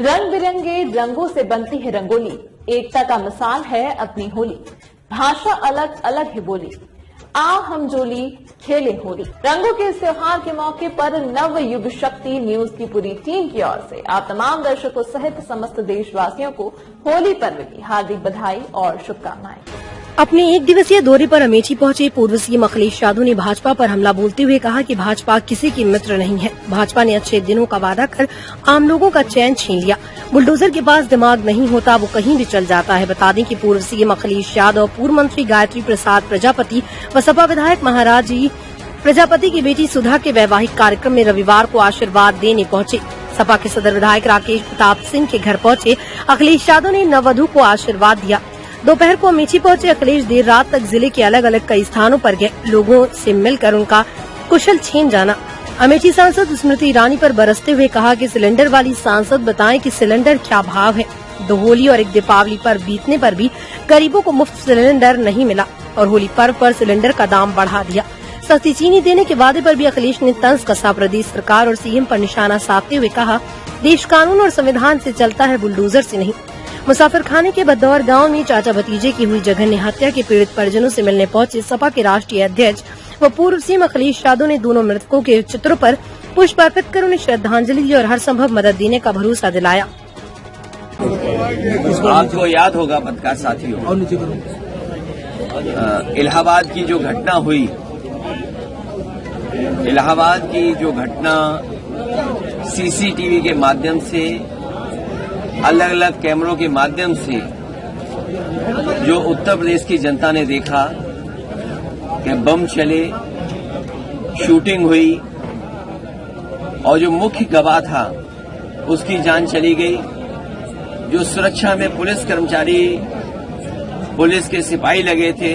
रंग बिरंगे रंगों से बनती है रंगोली, एकता का मिसाल है अपनी होली। भाषा अलग अलग है बोली, आ हम जोली खेले होली। रंगों के इस त्योहार के मौके पर नव युग शक्ति न्यूज की पूरी टीम की ओर से आप तमाम दर्शकों सहित समस्त देशवासियों को होली पर्व की हार्दिक बधाई और शुभकामनाएं। अपने एक दिवसीय दौरे पर अमेठी पहुंचे पूर्व सीएम अखिलेश यादव ने भाजपा पर हमला बोलते हुए कहा कि भाजपा किसी की मित्र नहीं है। भाजपा ने अच्छे दिनों का वादा कर आम लोगों का चैन छीन लिया। बुलडोजर के पास दिमाग नहीं होता, वो कहीं भी चल जाता है। बता दें कि पूर्व सीएम अखिलेश यादव, पूर्व मंत्री गायत्री प्रसाद प्रजापति व सपा विधायक महाराज जी प्रजापति की बेटी सुधा के वैवाहिक कार्यक्रम में रविवार को आशीर्वाद देने पहुंचे। सपा के सदर विधायक राकेश प्रताप सिंह के घर पहुंचे अखिलेश यादव ने नववधु को आशीर्वाद दिया। दोपहर को अमेठी पहुंचे अखिलेश देर रात तक जिले के अलग अलग कई स्थानों पर गए, लोगों से मिलकर उनका कुशल छीन जाना। अमेठी सांसद स्मृति ईरानी पर बरसते हुए कहा कि सिलेंडर वाली सांसद बताएं कि सिलेंडर क्या भाव है। दो होली और एक दीपावली पर बीतने पर भी गरीबों को मुफ्त सिलेंडर नहीं मिला और होली पर्व पर सिलेंडर का दाम बढ़ा दिया। सस्ती चीनी देने के वादे पर भी अखिलेश ने तंज कसा। प्रदेश सरकार और सीएम पर निशाना साधते हुए कहा, देश कानून और संविधान से चलता है, बुलडोजर से नहीं। मुसाफिर खाने के बदौर गांव में चाचा भतीजे की हुई जघन्य हत्या के पीड़ित परिजनों से मिलने पहुंचे सपा के राष्ट्रीय अध्यक्ष व पूर्व सीएम अखिलेश यादव ने दोनों मृतकों के चित्रों पर पुष्प अर्पित कर उन्हें श्रद्धांजलि दी और हर संभव मदद देने का भरोसा दिलाया। आपको याद होगा पत्रकार साथियों, इलाहाबाद की जो घटना हुई, इलाहाबाद की जो घटना सीसीटीवी के माध्यम से, अलग अलग कैमरों के माध्यम से जो उत्तर प्रदेश की जनता ने देखा कि बम चले, शूटिंग हुई और जो मुख्य गवाह था उसकी जान चली गई। जो सुरक्षा में पुलिस कर्मचारी, पुलिस के सिपाही लगे थे,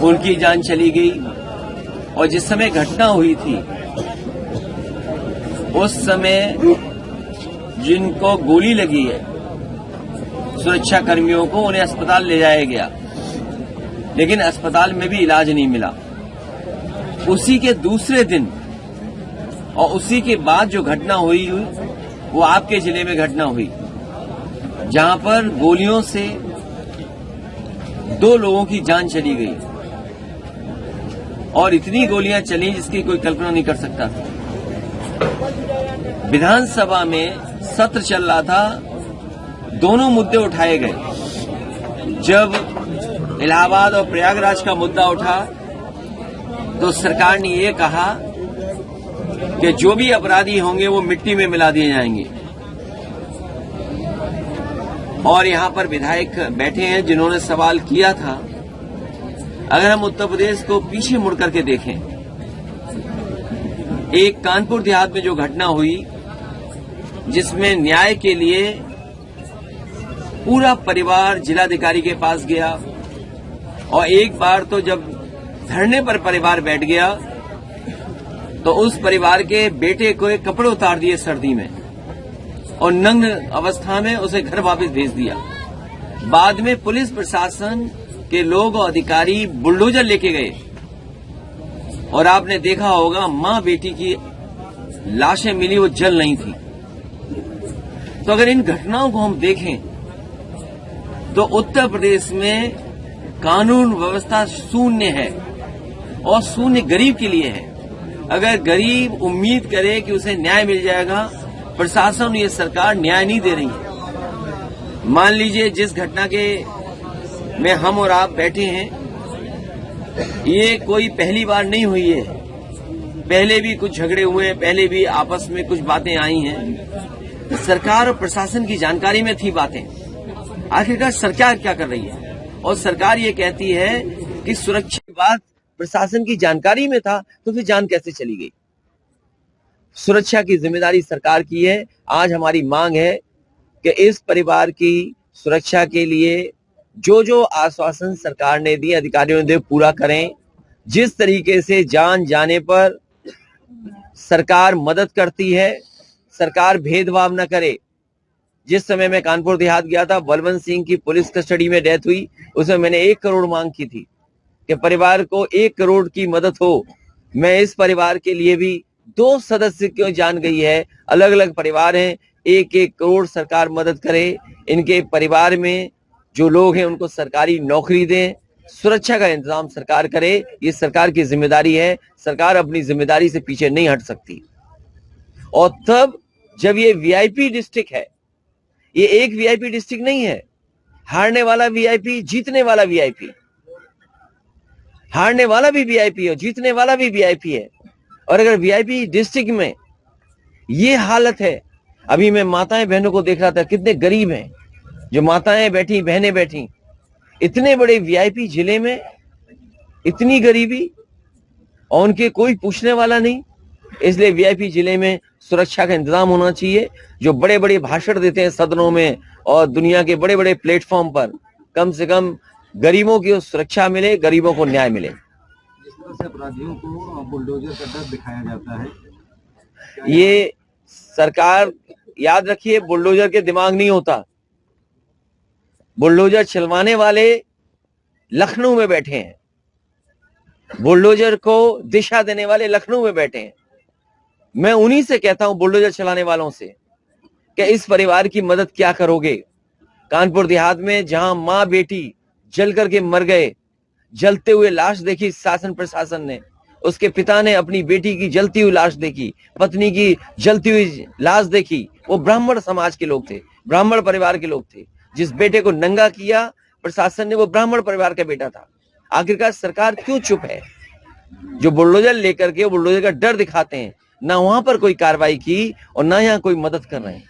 उनकी जान चली गई। और जिस समय घटना हुई थी उस समय जिनको गोली लगी है सुरक्षा कर्मियों को, उन्हें अस्पताल ले जाया गया, लेकिन अस्पताल में भी इलाज नहीं मिला। उसी के दूसरे दिन और उसी के बाद जो घटना हुई वो आपके जिले में घटना हुई, जहां पर गोलियों से 2 लोगों की जान चली गई और इतनी गोलियां चली जिसकी कोई कल्पना नहीं कर सकता था। विधानसभा में सत्र चल रहा था, दोनों मुद्दे उठाए गए। जब इलाहाबाद और प्रयागराज का मुद्दा उठा तो सरकार ने ये कहा कि जो भी अपराधी होंगे वो मिट्टी में मिला दिए जाएंगे। और यहां पर विधायक बैठे हैं जिन्होंने सवाल किया था। अगर हम उत्तर प्रदेश को पीछे मुड़ करके देखें, एक कानपुर देहात में जो घटना हुई जिसमें न्याय के लिए पूरा परिवार जिलाधिकारी के पास गया और एक बार तो जब धरने पर परिवार बैठ गया तो उस परिवार के बेटे को कपड़े उतार दिए सर्दी में और नग्न अवस्था में उसे घर वापस भेज दिया। बाद में पुलिस प्रशासन के लोग और अधिकारी बुलडोजर लेके गए और आपने देखा होगा मां बेटी की लाशें मिली, वो जल नहीं थी। तो अगर इन घटनाओं को हम देखें तो उत्तर प्रदेश में कानून व्यवस्था शून्य है और शून्य गरीब के लिए है। अगर गरीब उम्मीद करे कि उसे न्याय मिल जाएगा, प्रशासन, ये सरकार न्याय नहीं दे रही है। मान लीजिए जिस घटना के में हम और आप बैठे हैं, ये कोई पहली बार नहीं हुई है। पहले भी कुछ झगड़े हुए, पहले भी आपस में कुछ बातें आई हैं। सरकार और प्रशासन की जानकारी में थी बातें। आखिरकार सरकार क्या कर रही है? और सरकार ये कहती है कि सुरक्षा की बात प्रशासन की जानकारी में था, तो फिर जान कैसे चली गई? सुरक्षा की जिम्मेदारी सरकार की है। आज हमारी मांग है कि इस परिवार की सुरक्षा के लिए जो जो आश्वासन सरकार ने दिए, अधिकारियों ने पूरा करें। जिस तरीके से जान जाने पर सरकार मदद करती है, सरकार भेदभाव न करे। जिस समय मैं कानपुर देहात गया था, बलवंत सिंह की पुलिस कस्टडी में डेथ हुई, उसमें मैंने 1 करोड़ मांग की थी कि परिवार को 1 करोड़ की मदद हो। मैं इस परिवार के लिए भी 2 सदस्य क्यों जान गई है, अलग अलग परिवार हैं, 1-1 करोड़ सरकार मदद करे, इनके परिवार में जो लोग हैं उनको सरकारी नौकरी दें, सुरक्षा का इंतजाम सरकार करे, ये सरकार की जिम्मेदारी है। सरकार अपनी जिम्मेदारी से पीछे नहीं हट सकती। और तब जब ये वीआईपी डिस्ट्रिक्ट है, ये एक वीआईपी डिस्ट्रिक्ट नहीं है, हारने वाला वीआईपी, जीतने वाला वीआईपी, हारने वाला भी वीआईपी है, जीतने वाला भी वीआईपी है। और अगर वीआईपी डिस्ट्रिक्ट में ये हालत है, अभी मैं माताएं बहनों को देख रहा था, कितने गरीब हैं, जो माताएं बैठी, बहनें बैठी, इतने बड़े वीआईपी जिले में इतनी गरीबी और उनके कोई पूछने वाला नहीं। इसलिए वीआईपी जिले में सुरक्षा का इंतजाम होना चाहिए। जो बड़े बड़े भाषण देते हैं सदनों में और दुनिया के बड़े बड़े प्लेटफॉर्म पर, कम से कम गरीबों की सुरक्षा मिले, गरीबों को न्याय मिले। जिस तरह से अपराधियों को बुलडोजर का डर दिखाया जाता है, ये सरकार, याद रखिए, बुलडोजर के दिमाग नहीं होता। बुलडोजर चलवाने वाले लखनऊ में बैठे हैं, बुलडोजर को दिशा देने वाले लखनऊ में बैठे हैं। मैं उन्हीं से कहता हूं, बुलडोजर चलाने वालों से, कि इस परिवार की मदद क्या करोगे। कानपुर देहात में जहां मां बेटी जल करके मर गए, जलते हुए लाश देखी शासन प्रशासन ने, उसके पिता ने अपनी बेटी की जलती हुई लाश देखी, पत्नी की जलती हुई लाश देखी। वो ब्राह्मण समाज के लोग थे, ब्राह्मण परिवार के लोग थे। जिस बेटे को नंगा किया प्रशासन ने, वो ब्राह्मण परिवार का बेटा था। आखिरकार सरकार क्यों चुप है? जो बुलडोजर लेकर के बुलडोजर का डर दिखाते हैं, ना वहां पर कोई कार्रवाई की और ना यहां कोई मदद कर रहे हैं।